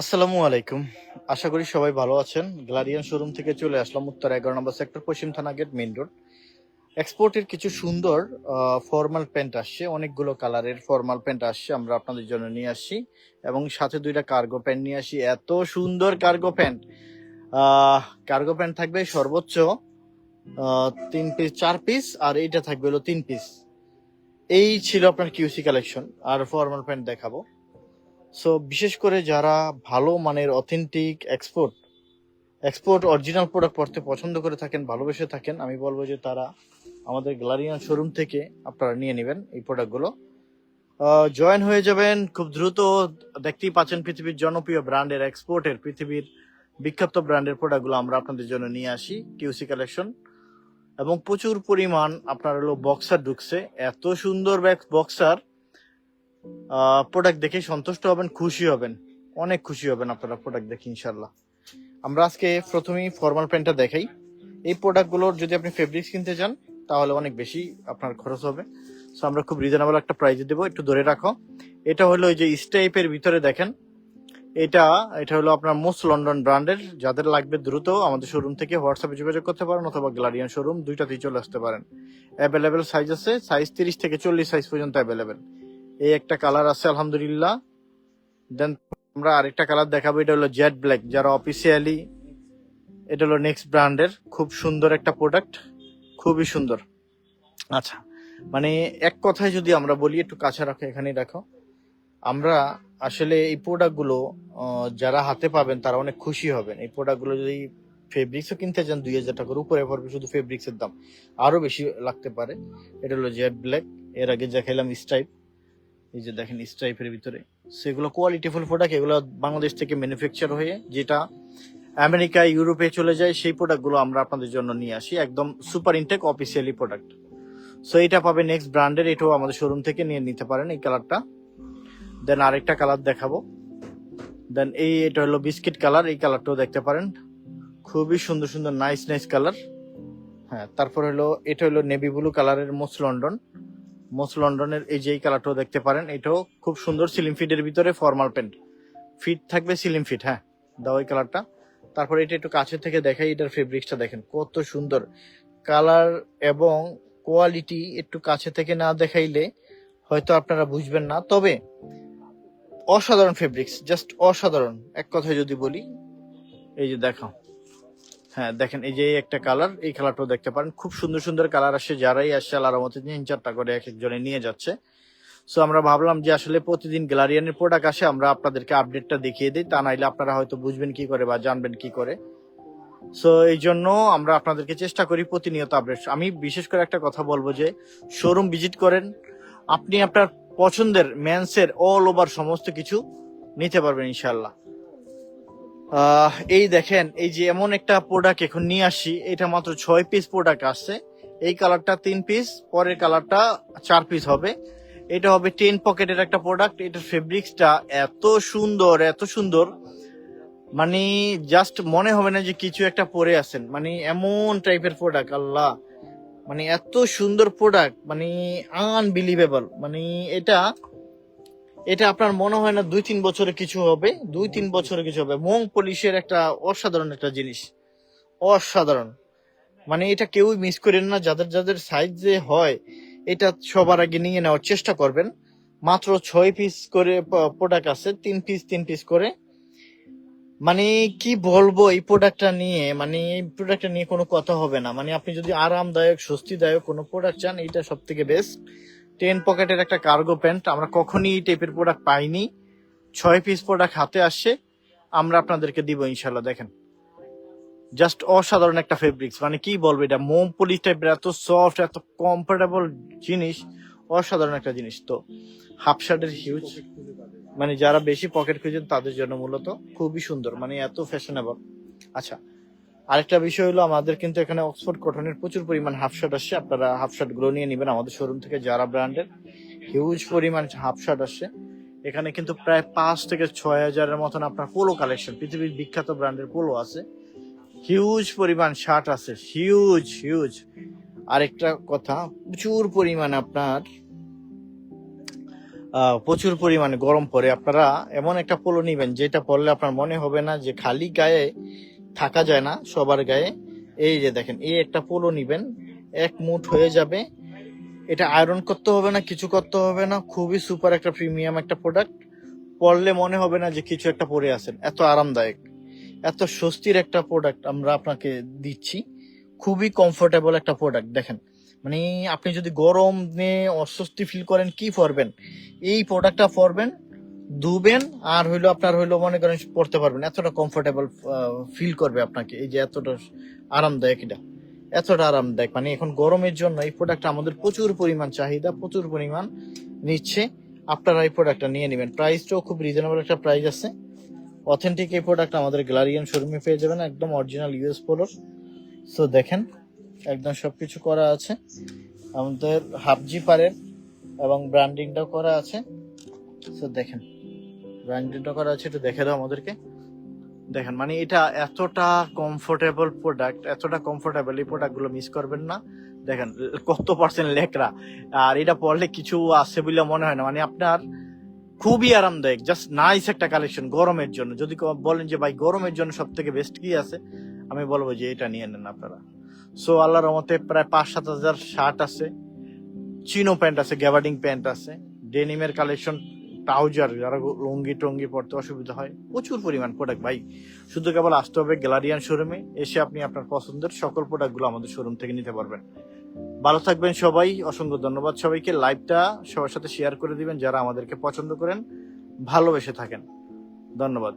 আসসালামু আলাইকুম। আশা করি সবাই ভালো আছেন। গ্লাডিয়ান শোরুম থেকে চলে আসলাম উত্তর 11 নম্বর সেক্টর, পশ্চিম থানা গেট, মেইন রোড। এক্সপোর্টের কিছু সুন্দর ফর্মাল প্যান্ট আসছে, অনেকগুলো কালারের ফর্মাল প্যান্ট আসছে, আমরা আপনাদের জন্য নিয়ে আসছি এবং সাথে দুইটা কার্গো প্যান্ট নিয়ে আসি। এত সুন্দর কার্গো প্যান্ট! কার্গো প্যান্ট থাকবে সর্বোচ্চ 3 পিস, 4 পিস, আর এইটা থাকবে হলো 3 পিস। এই ছিল আপনার কিউসি কালেকশন। আর ফর্মাল প্যান্ট দেখাবো। সো বিশেষ করে যারা ভালো মানের অথেন্টিক এক্সপোর্ট অরিজিনাল প্রোডাক্ট পড়তে পছন্দ করে থাকেন, ভালোবেসে থাকেন, আমি বলবো যে তারা আমাদের গ্যালারিয়ান শোরুম থেকে আপনারা নিয়ে নেবেন এই প্রোডাক্টগুলো। জয়েন হয়ে যাবেন খুব দ্রুত। দেখতেই পাচ্ছেন পৃথিবীর জনপ্রিয় ব্র্যান্ডের, পৃথিবীর বিখ্যাত ব্র্যান্ডের প্রোডাক্টগুলো আমরা আপনাদের জন্য নিয়ে আসি কিউসি কালেকশন। এবং প্রচুর পরিমাণ আপনার হলো বক্সার ঢুকছে। এত সুন্দর বক্সার প্রোডাক্ট দেখে সন্তুষ্ট হবেন, খুশি হবেন, অনেক খুশি হবেন আপনারা প্রোডাক্ট দেখে ইনশাল্লাহ। আমরা আজকে প্রথমেই ফর্মাল প্যান্টটা দেখাই। এই প্রোডাক্টগুলোর যদি আপনি ফেব্রিক্স কিনতে চান তাহলে অনেক বেশি আপনার খরচ হবে। সো আমরা খুব রিজনেবল একটা প্রাইসে দেবো, একটু ধরে রাখো। এটা হলো এই যে স্টাইপের ভিতরে দেখেন, এটা এটা হলো আপনার মোস্ট লন্ডন ব্র্যান্ডের। যাদের লাগবে দ্রুত আমাদের শোরুম থেকে হোয়াটসঅ্যাপে যোগাযোগ করতে পারেন, অথবা গ্লাডিয়ান শোরুম, দুইটাতেই চলে আসতে পারেন। অ্যাভেলেবেল সাইজ আছে, সাইজ 30 থেকে 40 সাইজ পর্যন্ত অ্যাভেলেবেল। এই একটা কালার আছে আলহামদুলিল্লাহ। দেন আমরা আরেকটা কালার দেখাবো, এটা হলো জেড ব্ল্যাক, যারা অফিসিয়ালি, এটা হলো নেক্সট ব্র্যান্ডের। খুব সুন্দর একটা প্রোডাক্ট, খুবই সুন্দর। আচ্ছা, মানে এক কথায় যদি আমরা বলি, একটু কাছে রাখো, এখানেই রাখো। আমরা আসলে এই প্রোডাক্টগুলো যারা হাতে পাবেন তারা অনেক খুশি হবেন। এই প্রোডাক্টগুলো যদি ফেব্রিক্সও কিনতে চান 2000 টাকার উপরে পড়বে শুধু ফেব্রিক্সের দাম, আরো বেশি লাগতে পারে। এটা হলো জেড ব্ল্যাক। এর আগে দেখাইলাম স্ট্রাইপ, এই যে দেখেন স্ট্রাইপের ভিতরে। সেগুলো কোয়ালিটিফুল প্রোডাক্ট, এগুলো বাংলাদেশ থেকে ম্যানুফ্যাকচার হয়ে যেটা আমেরিকা, ইউরোপে চলে যায়, সেই প্রোডাক্টগুলো আমরা আপনাদের জন্য নিয়ে আসি, একদম super intake officially product. So এটা পাবে নেক্সট ব্র্যান্ডের, এটাও আমাদের শোরুম থেকে নিয়ে নিতে পারেন এই কালারটা। দেন আরেকটা কালার দেখাবো। দেন এটা হলো বিস্কিট কালার, এই কালারটাও দেখতে পারেন, খুবই সুন্দর সুন্দর নাইস নাইস কালার। হ্যাঁ, তারপর হলো এটা হলো নেভি ব্লু কালারের মোস্ট লন্ডনের এই যে এই কালারটাও দেখতে পারেন, এটাও খুব সুন্দর। সিলিম ফিটের ভিতরে ফর্মাল প্যান্ট, ফিট থাকবে সিলিম ফিট। হ্যাঁ, দাও এই কালারটা। তারপর এটা একটু কাছে থেকে দেখাই, এটার ফেব্রিক্সটা দেখেন কত সুন্দর কালার এবং কোয়ালিটি। একটু কাছে থেকে না দেখাইলে হয়তো আপনারা বুঝবেন না, তবে অসাধারণ ফেব্রিক্স, জাস্ট অসাধারণ এক কথায় যদি বলি। এই যে দেখো, হ্যাঁ দেখেন, এই যে একটা কালার, এই কালারটাও দেখতে পারেন। খুব সুন্দর সুন্দর কালার আসে, যারাই আসছে আল্লাহর মতে 3-4টা করে এক একজনে নিয়ে যাচ্ছে। সো আমরা ভাবলাম যে আসলে প্রতিদিন গ্যালারিয়ানের প্রোডাক্ট আসে, আমরা আপনাদেরকে আপডেটটা দেখিয়ে দিই, তা নাইলে আপনারা হয়তো বুঝবেন কি করে বা জানবেন কি করে। সো এই জন্য আমরা আপনাদেরকে চেষ্টা করি প্রতিনিয়ত আপডেট। আমি বিশেষ করে একটা কথা বলবো যে শোরুম ভিজিট করেন, আপনি আপনার পছন্দের মেন্সের অল ওভার সমস্ত কিছু নিতে পারবেন ইনশাল্লাহ। এই দেখেন, এই যে এমন একটা প্রোডাক্ট এখন নিয়ে আসি, এটা মাত্র 6 পিস প্রোডাক্ট আসছে। এই কালারটা 3 পিস, পরের কালারটা 4 পিস হবে। এটা হবে 10 পকেটের একটা প্রোডাক্ট। এটার ফেব্রিক্সটা এত সুন্দর, এত সুন্দর, মানে জাস্ট মনে হবে না যে কিছু একটা পরে আছেন, মানে এমন টাইপের প্রোডাক্ট। আল্লাহ, মানে এত সুন্দর প্রোডাক্ট, মানে আনবিলিভেবল। মানে এটা এটা আপনার মনে হয় না 2-3 বছরে কিছু হবে, 2-3 বছরে কিছু হবে। মোম পলিশের একটা অসাধারণ একটা জিনিস, অসাধারণ। মানে এটা কেউই মিস করেন না, যাদের যাদের সাইজ যে হয়, এটা সবার আগে নিয়ে নেওয়ার চেষ্টা করবেন। মাত্র 6 পিস করে প্রোডাক্ট আছে, 3 পিস করে। মানে কি বলবো এই প্রোডাক্টটা নিয়ে, মানে এই প্রোডাক্টটা নিয়ে কোনো কথা হবে না। মানে আপনি যদি আরামদায়ক, স্বস্তিদায়ক কোনো প্রোডাক্ট চান, এটা সব থেকে বেস্ট। 10 পকেটের একটা কার্গো প্যান্ট, আমরা কখনই এই টাইপের প্রোডাক্ট পাইনি। 6 পিস প্রোডাক্ট হাতে আসছে, আমরা আপনাদেরকে দিব ইনশাল্লাহ। দেখেন, জাস্ট অসাধারণ একটা ফেব্রিক্স, মানে কি বলবো, এটা মোম পলিশ টাইপের, এত সফট, এত কমফোর্টেবল জিনিস, অসাধারণ একটা জিনিস। তো হাফ শার্টের হিউজ, মানে যারা বেশি পকেট খুঁজেন তাদের জন্য মূলত খুবই সুন্দর, মানে এত ফ্যাশনেবল। আচ্ছা, আরেকটা বিষয় হলো, আমাদের কিন্তু এখানে অক্সফোর্ড কটনের প্রচুর পরিমাণ হাফ শার্ট আসছে। আপনারা হাফ শার্ট গুলো নিয়ে নেবেন আমাদের শোরুম থেকে, যারা ব্র্যান্ডের হিউজ পরিমাণ হাফ শার্ট আসছে। এখানে কিন্তু প্রায় 5 থেকে 6 হাজারের মতন আপনার পোলো কালেকশন, পৃথিবীর বিখ্যাত ব্র্যান্ডের পোলো আছে। হিউজ পরিমাণ শার্ট আছে, হিউজ হিউজ। আরেকটা কথা, প্রচুর পরিমাণ আপনার প্রচুর পরিমাণে গরম পড়ে, আপনারা এমন একটা পোলো নিবেন যেটা পরলে আপনার মনে হবে না যে খালি গায়ে থাকা যায় না সবার গায়ে। এই যে দেখেন, এই একটা পোলো নিবেন, এক মুঠ হয়ে যাবে। এটা আয়রন করতে হবে না, কিছু করতে হবে না, খুবই সুপার একটা প্রিমিয়াম একটা প্রোডাক্ট। পরলে মনে হবে না যে কিছু একটা পরে আছেন, এত আরামদায়ক, এত স্বস্তির একটা প্রোডাক্ট আমরা আপনাকে দিচ্ছি। খুবই কমফোর্টেবল একটা প্রোডাক্ট। দেখেন, মানে আপনি যদি গরম নিয়ে অস্বস্তি ফিল করেন, কি পরবেন, এই প্রোডাক্টটা পরবেন, ধুবেন, আর হইলো আপনার হইলো মনে করেন পড়তে পারবেন, এতটা কমফোর্টেবল ফিল করবে আপনাকে। এই যে এতটা আরামদায়ক, এটা এতটা আরামদায়ক, মানে এখন গরমের জন্য এই প্রোডাক্টটা আমাদের প্রচুর পরিমাণ চাহিদা, প্রচুর পরিমাণ নিচ্ছে। আপনারা এই প্রোডাক্টটা নিয়ে নেবেন, প্রাইসটাও খুব রিজনেবল একটা প্রাইস আছে। অথেন্টিক এই প্রোডাক্ট আমাদের গ্যালারিয়ান শোরুমে পেয়ে যাবেন, একদম অরিজিনাল ইউএস পোলোর। সো দেখেন, একদম সবকিছু করা আছে আমাদের হাফ জিপারের, এবং ব্র্যান্ডিংটাও করা আছে। সো দেখেন, ব্র্যান্ডিংটা করা আছে, একটু দেখে দাও আমাদেরকে। দেখেন, মানে এটা এতটা কমফোর্টেবল প্রোডাক্ট, এতটা কমফোর্টেবল, এই প্রোডাক্টগুলো মিস করবেন না। দেখেন কত পার্সেন্ট লেকরা, আর এটা পরলে কিছু আছে বলে মনে হয় না, মানে আপনার খুবই আরামদায়ক, জাস্ট নাইস একটা কালেকশন গরমের জন্য। যদি বলেন যে ভাই গরমের জন্য সব থেকে বেস্ট কি আছে, আমি বলবো যে এটা নিয়ে নেন আপনারা। সো আল্লাহর রহমতে প্রায় 5-7 হাজার শার্ট আছে, চিনো প্যান্ট আছে, গ্যাবার্ডিং প্যান্ট আছে, ডেনিমের কালেকশন, ট্রাউজার, যারা লুঙ্গি টঙ্গি পড়তে অসুবিধা হয়, প্রচুর পরিমাণ প্রোডাক্ট ভাই। শুধু কেবল আসতে হবে গ্যালারিয়ান শোরুমে, এসে আপনি আপনার পছন্দের সকল প্রোডাক্টগুলো আমাদের শোরুম থেকে নিতে পারবেন। ভালো থাকবেন সবাই, অসংখ্য ধন্যবাদ সবাইকে। লাইভটা সবার সাথে শেয়ার করে দিবেন যারা আমাদেরকে পছন্দ করেন, ভালোবেসে থাকেন। ধন্যবাদ।